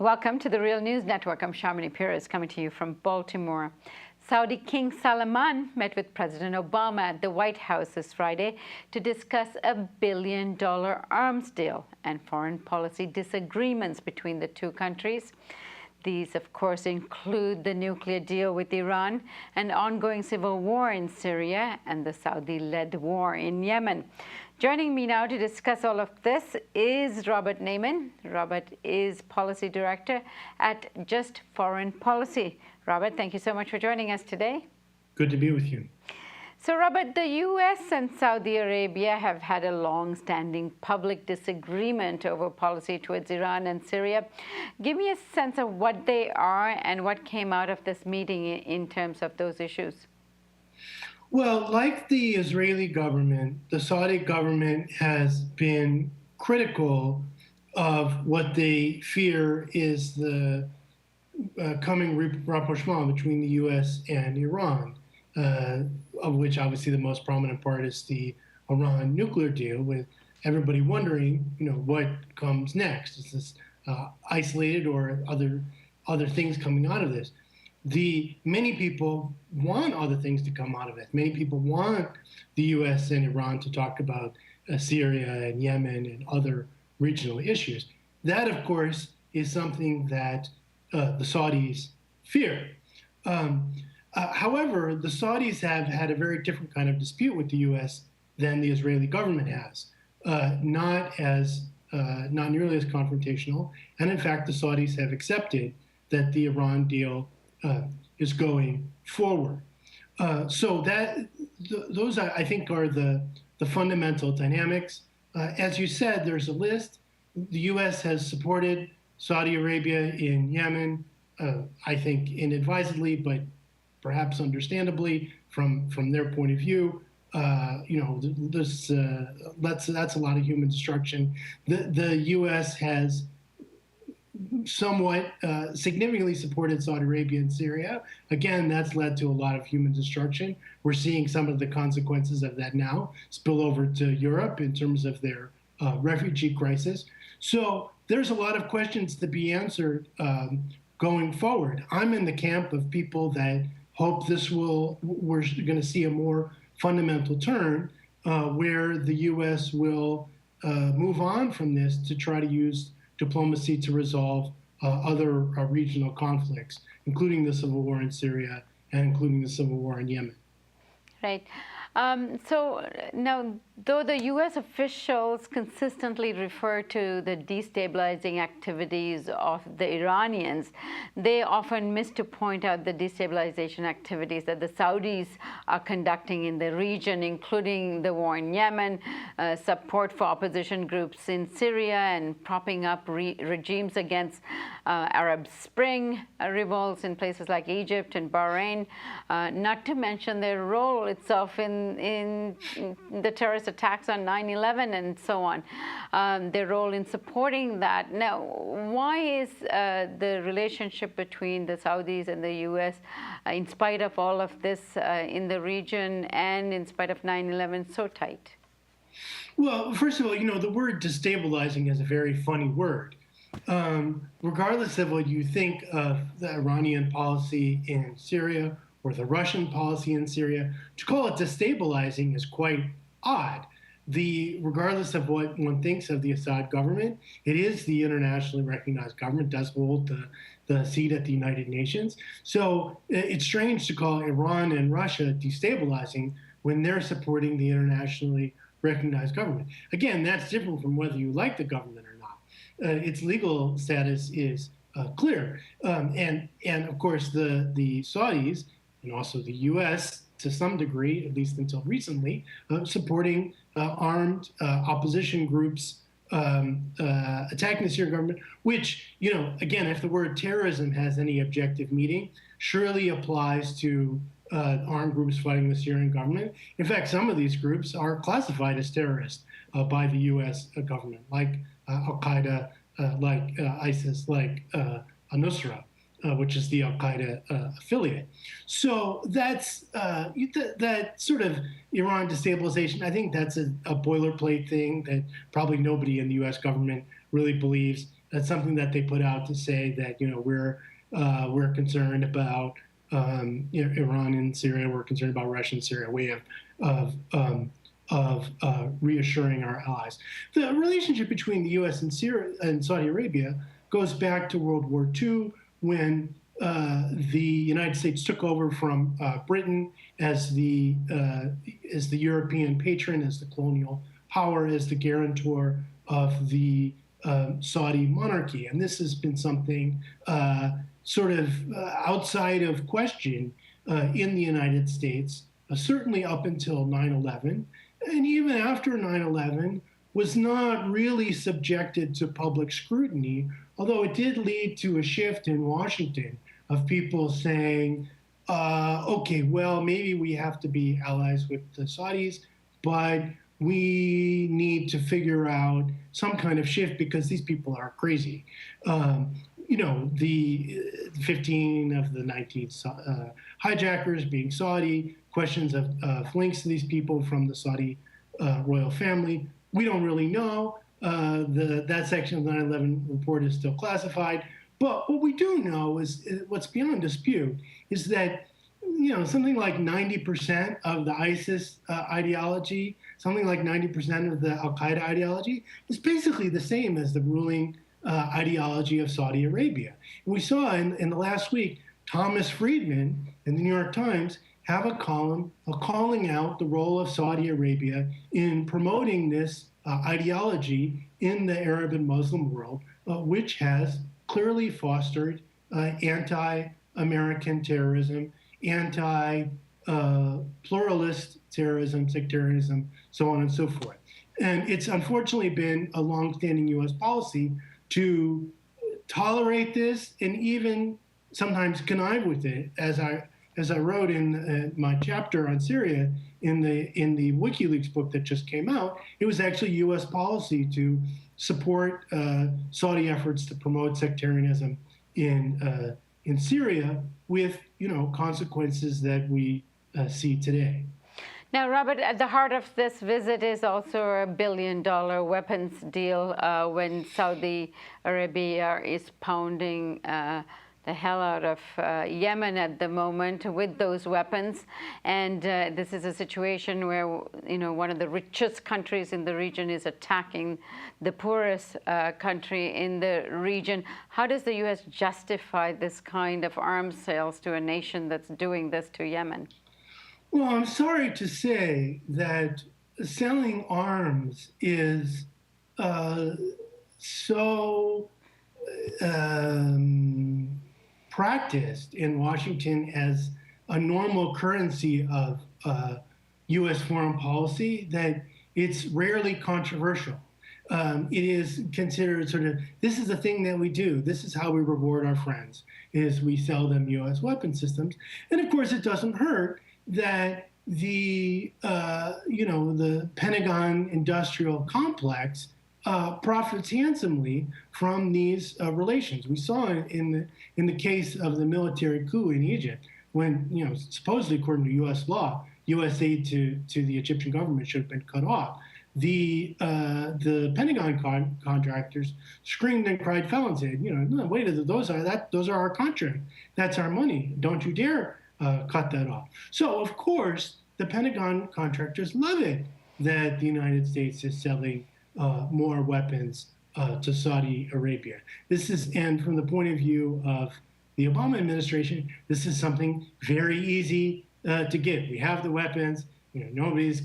Welcome to the Real News Network. I'm Shamini Pires coming to you from Baltimore. Saudi King Salaman met with President Obama at the White House this Friday to discuss a billion-dollar arms deal and foreign policy disagreements between the two countries. These, of course, include the nuclear deal with Iran, an ongoing civil war in Syria, and the Saudi-led war in Yemen. Joining me now to discuss all of this is Robert Naiman. Robert is Policy Director at Just Foreign Policy. Robert, thank you so much for joining us today. Good to be with you. So, Robert, the U.S. and Saudi Arabia have had a long-standing public disagreement over policy towards Iran and Syria. Give me a sense of what they are and what came out of this meeting in terms of those issues. Well, like the Israeli government, the Saudi government has been critical of what they fear is the coming rapprochement between the U.S. and Iran, of which obviously the most prominent part is the Iran nuclear deal, with everybody wondering, what comes next. Is this isolated or other things coming out of this? Many people want other things to come out of it. Many people want the U.S. and Iran to talk about Syria and Yemen and other regional issues. That, of course, is something that the Saudis fear. However, the Saudis have had a very different kind of dispute with the U.S. than the Israeli government has. Not nearly as confrontational, and in fact, the Saudis have accepted that the Iran deal is going forward. So those I think are the fundamental dynamics. As you said, there's a list. The U.S. has supported Saudi Arabia in Yemen, I think inadvisedly, but perhaps understandably from their point of view. That's a lot of human destruction. The U.S. has somewhat significantly supported Saudi Arabia and Syria. Again, that's led to a lot of human destruction. We're seeing some of the consequences of that now spill over to Europe in terms of their refugee crisis. So there's a lot of questions to be answered going forward. I'm in the camp of people that hope we're going to see a more fundamental turn where the U.S. will move on from this to try to use diplomacy to resolve other regional conflicts, including the civil war in Syria and including the civil war in Yemen. Right. So now, though the U.S. officials consistently refer to the destabilizing activities of the Iranians, they often miss to point out the destabilization activities that the Saudis are conducting in the region, including the war in Yemen, support for opposition groups in Syria, and propping up regimes against Arab Spring revolts in places like Egypt and Bahrain, not to mention their role itself in the terrorist attacks on 9/11 and so on, their role in supporting that. Now, why is the relationship between the Saudis and the U.S., in spite of all of this in the region and in spite of 9/11, so tight? Well, first of all, the word destabilizing is a very funny word. Regardless of what you think of the Iranian policy in Syria or the Russian policy in Syria, to call it destabilizing is quite odd. Regardless of what one thinks of the Assad government, it is the internationally recognized government, does hold the seat at the United Nations. So it's strange to call Iran and Russia destabilizing when they're supporting the internationally recognized government. Again, that's different from whether you like the government or not. Its legal status is clear. And of course, the Saudis and also the U.S., to some degree, at least until recently, supporting armed opposition groups attacking the Syrian government, which, again, if the word terrorism has any objective meaning, surely applies to armed groups fighting the Syrian government. In fact, some of these groups are classified as terrorists by the U.S. government, like Al-Qaeda, like ISIS, like Al-Nusra. Which is the Al-Qaeda affiliate. So that's that sort of Iran destabilization. I think that's a boilerplate thing that probably nobody in the U.S. government really believes That's something that they put out to say that, we're concerned about Iran and Syria. We're concerned about Russia and Syria. A way of reassuring our allies. The relationship between the U.S. and Syria and Saudi Arabia goes back to World War II, when the United States took over from Britain as the European patron, as the colonial power, as the guarantor of the Saudi monarchy. And this has been something sort of outside of question in the United States, certainly up until 9/11. And even after 9/11, was not really subjected to public scrutiny, although it did lead to a shift in Washington of people saying, okay, well, maybe we have to be allies with the Saudis, but we need to figure out some kind of shift because these people are crazy. The 15 of the 19 hijackers being Saudi, questions of links to these people from the Saudi royal family. We don't really know. That section of the 9/11 report is still classified. But what we do know is what's beyond dispute is that something like 90% of the ISIS ideology, something like 90% of the Al-Qaeda ideology is basically the same as the ruling ideology of Saudi Arabia. And we saw in the last week, Thomas Friedman in the New York Times have a column calling out the role of Saudi Arabia in promoting this ideology in the Arab and Muslim world, which has clearly fostered anti-American terrorism, anti-pluralist terrorism, sectarianism, so on and so forth. And it's unfortunately been a longstanding U.S. policy to tolerate this and even sometimes connive with it. As I wrote in my chapter on Syria in the WikiLeaks book that just came out, it was actually U.S. policy to support Saudi efforts to promote sectarianism in Syria, with consequences that we see today. Now, Robert, at the heart of this visit is also a $1 billion weapons deal when Saudi Arabia is pounding the hell out of Yemen at the moment with those weapons. And this is a situation where, one of the richest countries in the region is attacking the poorest country in the region. How does the U.S. justify this kind of arms sales to a nation that's doing this to Yemen? Well, I'm sorry to say that selling arms is so practiced in Washington as a normal currency of U.S. foreign policy that it's rarely controversial. It is considered sort of, this is the thing that we do. This is how we reward our friends, is we sell them U.S. weapon systems. And of course, it doesn't hurt that the Pentagon industrial complex profits handsomely from these relations. We saw it in the case of the military coup in Egypt, when supposedly according to U.S. law, U.S. aid to the Egyptian government should have been cut off. The Pentagon contractors screamed and cried foul and said, no, wait, those are our contract. That's our money. Don't you dare cut that off. So, of course, the Pentagon contractors love it that the United States is selling more weapons to Saudi Arabia. And from the point of view of the Obama administration, this is something very easy to get. We have the weapons. Nobody's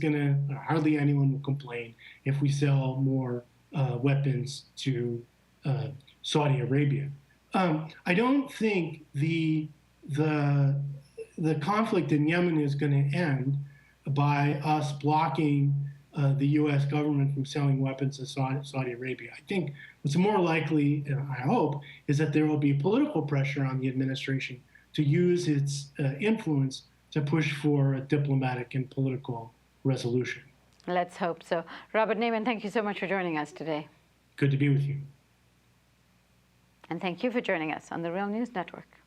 hardly anyone will complain if we sell more weapons to Saudi Arabia. I don't think the conflict in Yemen is going to end by us blocking the U.S. government from selling weapons to Saudi Arabia. I think what's more likely, I hope, is that there will be political pressure on the administration to use its influence to push for a diplomatic and political resolution. Let's hope so. Robert Naiman, thank you so much for joining us today. Good to be with you. And thank you for joining us on the Real News Network.